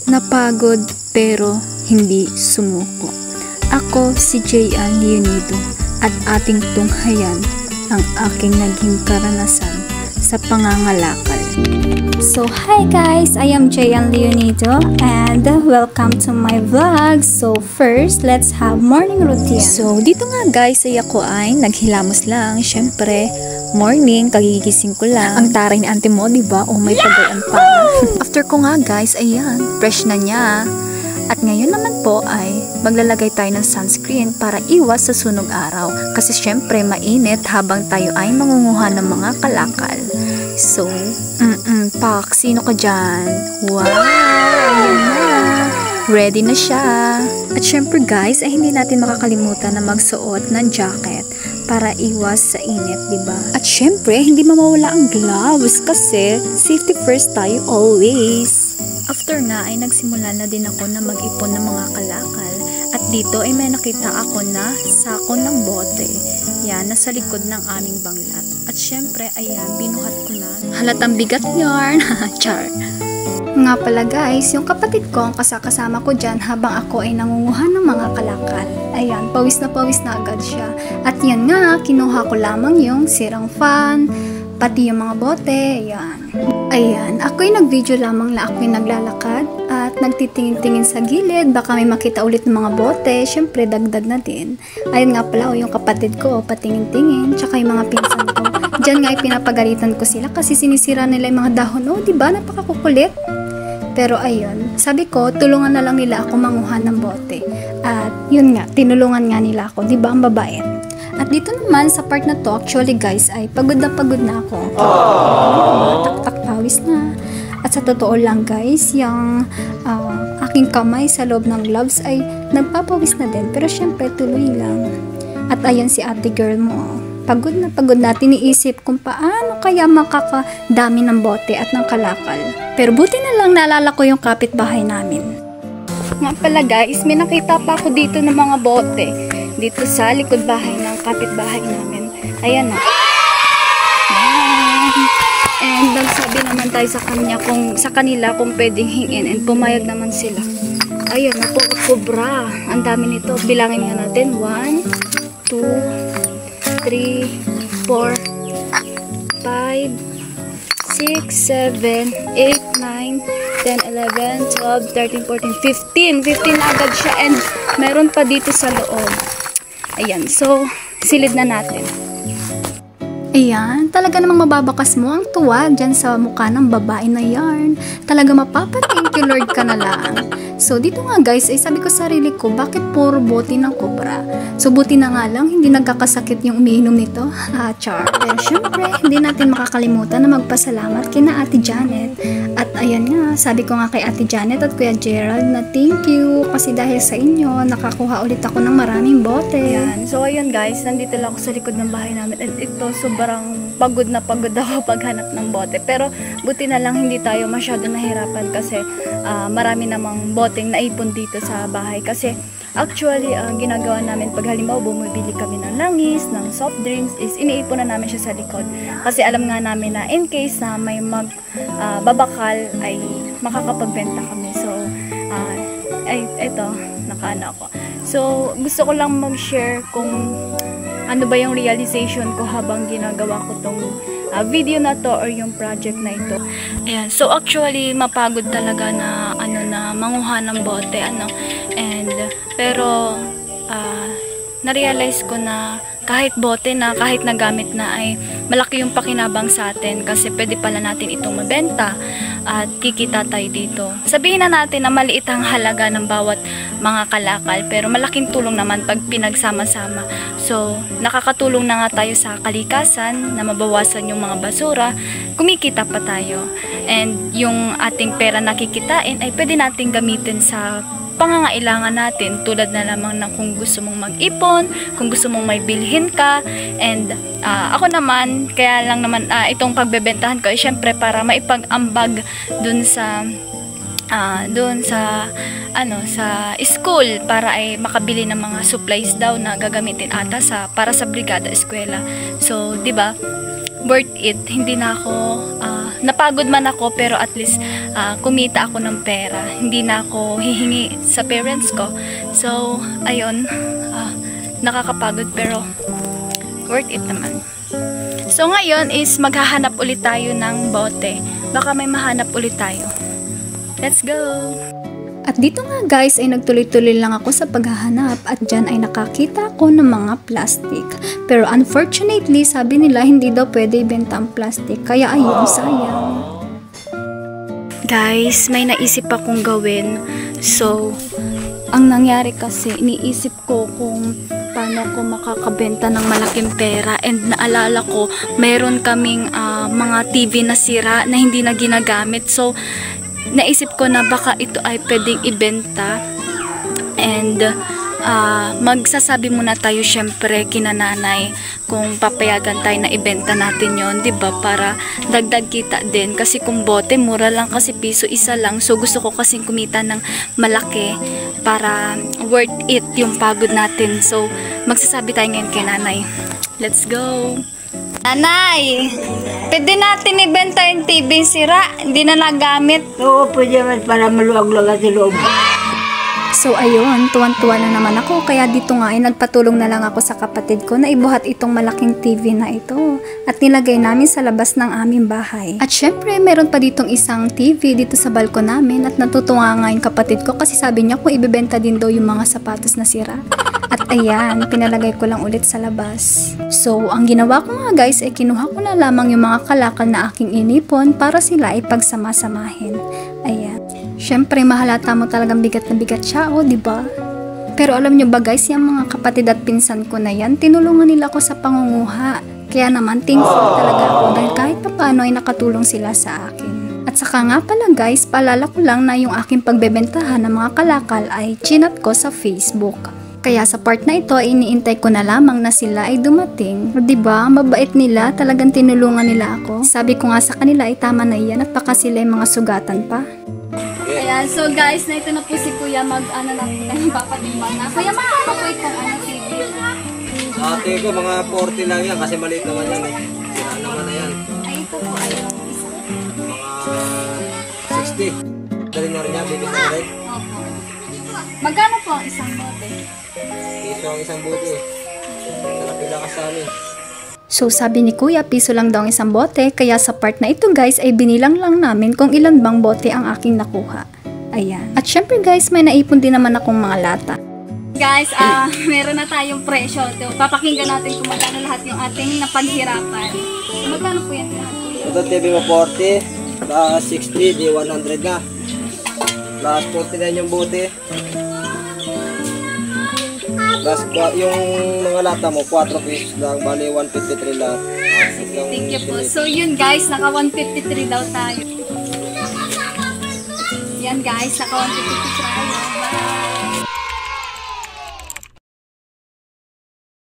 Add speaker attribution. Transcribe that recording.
Speaker 1: Napagod pero hindi sumuko. Ako si Jayan Leonido at ating tunghayan ang aking naging karanasan sa pangangalakal.
Speaker 2: So hi guys, I am Jayan Leonido and welcome to my vlog. So first, let's have morning routine.
Speaker 1: So dito nga guys ay ako ay naghilamos lang. Syempre, morning, kagigising ko lang. Ang taray ni auntie mo, diba? O may pagayaan pa. After ko nga guys, ayan, fresh na niya. At ngayon naman po ay maglalagay tayo ng sunscreen para iwas sa sunog araw. Kasi syempre mainit habang tayo ay mangunguha ng mga kalakal. So, pak, sino ka dyan? Wow, ayun na. Ready na siya. At syempre guys, ay hindi natin makakalimutan na magsuot ng jacket para iwas sa init, diba? At syempre, hindi mawawala ang gloves kasi safety first tayo always. After na ay nagsimula na din ako na mag-ipon ng mga kalakal. At dito ay may nakita ako na sako ng bote. Yan, nasa likod ng aming banglat. At syempre, ayan, binuhat ko na. Halatang bigat yarn. Char.
Speaker 2: Nga pala guys, yung kapatid ko ang kasama ko dyan habang ako ay nangunguha ng mga kalakal. Ayan, pawis na agad siya. At yan nga, kinuha ko lamang yung sirang fan, pati yung mga bote, ayan. Ayan, ako'y nag-video lamang na ako'y naglalakad at nagtitingin-tingin sa gilid, baka may makita ulit ng mga bote, syempre dagdag na din. Ayun nga pala, yung kapatid ko, patingin-tingin, tsaka yung mga pinsan ko. Diyan nga ay pinapagalitan ko sila kasi sinisira nila yung mga dahon, oh, diba, napakakukulit. Pero ayun, sabi ko, tulungan na lang nila ako manguha ng bote. At yun nga, tinulungan nga nila ako, diba, ang babae. At dito naman sa part na to, actually guys, ay pagod na ako. Tak-tak pawis na. At sa totoo lang guys, yung aking kamay sa loob ng gloves ay nagpapawis na din. Pero syempre tuloy lang. At ayan si ate girl mo. Pagod na tiniisip kung paano kaya makakadami ng bote at ng kalakal. Pero buti na lang naalala ko yung kapitbahay namin. Nga pala guys, may nakita pa ako dito ng mga bote. Dito sa likod bahay ng kapitbahay namin. Ayan na. And nagsabi naman tayo sa kanila kung pwedeng hingin and pumayag naman sila. Ayan na po, sobra. Ang dami nito. Bilangin nga natin. 1, 2, 3, 4, 5, 6, 7, 8, 9, 10, 11, 12, 13, 14, 15. 15 na agad siya and meron pa dito sa loob. Ayan, so silid na natin. Ayan, talaga namang mababakas mo ang tuwag dyan sa mukha ng babae na yarn. Talaga mapapa-thank you Lord ka na lang. So dito nga guys, ay sabi ko sa sarili ko, bakit puro bote ng Cobra? So buti na nga lang, hindi nagkakasakit yung umiinom nito. Char. Pero syempre, hindi natin makakalimutan na magpasalamat kina Ate Janet. At ayan nga, sabi ko nga kay Ate Janet at Kuya Gerald na thank you. Kasi dahil sa inyo, nakakuha ulit ako ng maraming bote.
Speaker 1: Ayan. So ayun guys, nandito lang ako sa likod ng bahay namin. At ito, sobrang pagod na pagod ako paghanap ng bote. Pero buti na lang hindi tayo masyado nahirapan kasi marami namang boteng naipon dito sa bahay. Kasi actually, ginagawa namin pag halimbawa bumibili kami ng langis, ng soft drinks, is iniipon na namin siya sa likod. Kasi alam nga namin na in case na may babakal ay makakapagbenta kami. So, ito, nakaano ako. So, gusto ko lang mag-share kung ano ba yung realization ko habang ginagawa ko tong video na to or yung project na ito. Ayan, so actually mapagod talaga na manguha ng bote pero na-realize ko na kahit bote na, kahit nagamit na ay malaki yung pakinabang sa atin kasi pwede pala natin itong mabenta at kikita tayo dito. Sabihin na natin na maliit ang halaga ng bawat mga kalakal pero malaking tulong naman pag pinagsama-sama. So, nakakatulong na nga tayo sa kalikasan na mabawasan yung mga basura, kumikita pa tayo. And yung ating pera na kikitain ay pwede natin gamitin sa pangangailangan natin tulad na lamang ng kung gusto mong mag-ipon, kung gusto mong may bilhin ka, and ako naman, kaya lang naman itong pagbebentahan ko ay syempre para maipag-ambag dun sa school para ay makabili ng mga supplies daw na gagamitin ata para sa brigada eskwela. So, 'di ba? Worth it. Hindi na ako napagod man ako, pero at least kumita ako ng pera. Hindi na ako hihingi sa parents ko. So, ayun, nakakapagod pero worth it naman. So, ngayon is maghahanap ulit tayo ng bote. Baka may mahanap ulit tayo. Let's go!
Speaker 2: At dito nga guys ay nagtuloy-tuloy lang ako sa paghahanap at dyan ay nakakita ako ng mga plastic. Pero unfortunately sabi nila hindi daw pwede ibenta ang plastic kaya ayun, sayang.
Speaker 1: Guys, may naisip akong gawin. So, ang nangyari kasi iniisip ko kung paano ko makakabenta ng malaking pera, and naalala ko meron kaming mga TV na sira na hindi na ginagamit. So, naisip ko na baka ito ay pwedeng ibenta, and magsasabi muna tayo syempre kina nanay kung papayagan tayo na ibenta natin yon, 'di ba, para dagdag kita din, kasi kung bote mura lang kasi piso isa lang. So gusto ko kasing kumita ng malaki para worth it yung pagod natin. So magsasabi tayo ngayon kay nanay. Let's go. Nanay, pwede natin ibenta yung TV sira, hindi na nagamit.
Speaker 3: Oo, pwede naman para maluwag-luwag sa loob.
Speaker 2: So ayun, tuwan-tuwa na naman ako kaya dito nga ay nagpatulong na lang ako sa kapatid ko na ibuhat itong malaking TV na ito at nilagay namin sa labas ng aming bahay. At syempre meron pa ditong isang TV dito sa balkon namin at natutuwa nga yung kapatid ko kasi sabi niya kung ibebenta din daw yung mga sapatos na sira. At ayan, pinalagay ko lang ulit sa labas. So ang ginawa ko nga guys ay kinuha ko na lamang yung mga kalakal na aking inipon para sila ay pagsama-samahin. Ayan. Syempre, mahalata mo talagang bigat na bigat siya, di ba? Pero alam nyo ba guys, yung mga kapatid at pinsan ko na yan, tinulungan nila ako sa pangunguha. Kaya naman, thankful talaga ako dahil kahit paano ay nakatulong sila sa akin. At saka nga pala guys, paalala ko lang na yung aking pagbebentahan ng mga kalakal ay chinat ko sa Facebook. Kaya sa part na ito, iniintay ko na lamang na sila ay dumating. O diba, mabait nila, talagang tinulungan nila ako. Sabi ko nga sa kanila ay tama na yan at baka sila ay mga sugatan pa.
Speaker 1: Ayan, so guys, na ito na po si Kuya mag-ano na papatimbang na. Kuya, makakano po itong TV?
Speaker 4: Ate ko, mga 40 lang yan kasi maliit naman yan eh. Sira naman na yan.
Speaker 1: Ay, ito po ay isa.
Speaker 4: Mga 60. Dali na rin yan, bibig na rin.
Speaker 1: Opo. Magkano po ang isang bote?
Speaker 4: Piso ang isang buti eh. Sarap pila ka sa amin.
Speaker 2: So sabi ni Kuya, piso lang daw ang isang bote, kaya sa part na ito guys ay binilang lang namin kung ilan bang bote ang aking nakuha. Ayan. At syempre guys, may naipon din naman akong mga lata.
Speaker 1: Guys, meron na tayong presyo. Papakinggan natin kung magkano lahat yung ating napaghirapan. Magkano po yan lahat?
Speaker 4: Ito TV mo 40, plus 60, di 100 na. Plus 40 na yung buti. Plus yung mga lata mo, 4 pesos lang, bali 153 lahat.
Speaker 1: Sige, thank you po. So yun guys, naka 153 daw tayo. Yan guys, naka 153 tayo. Bye!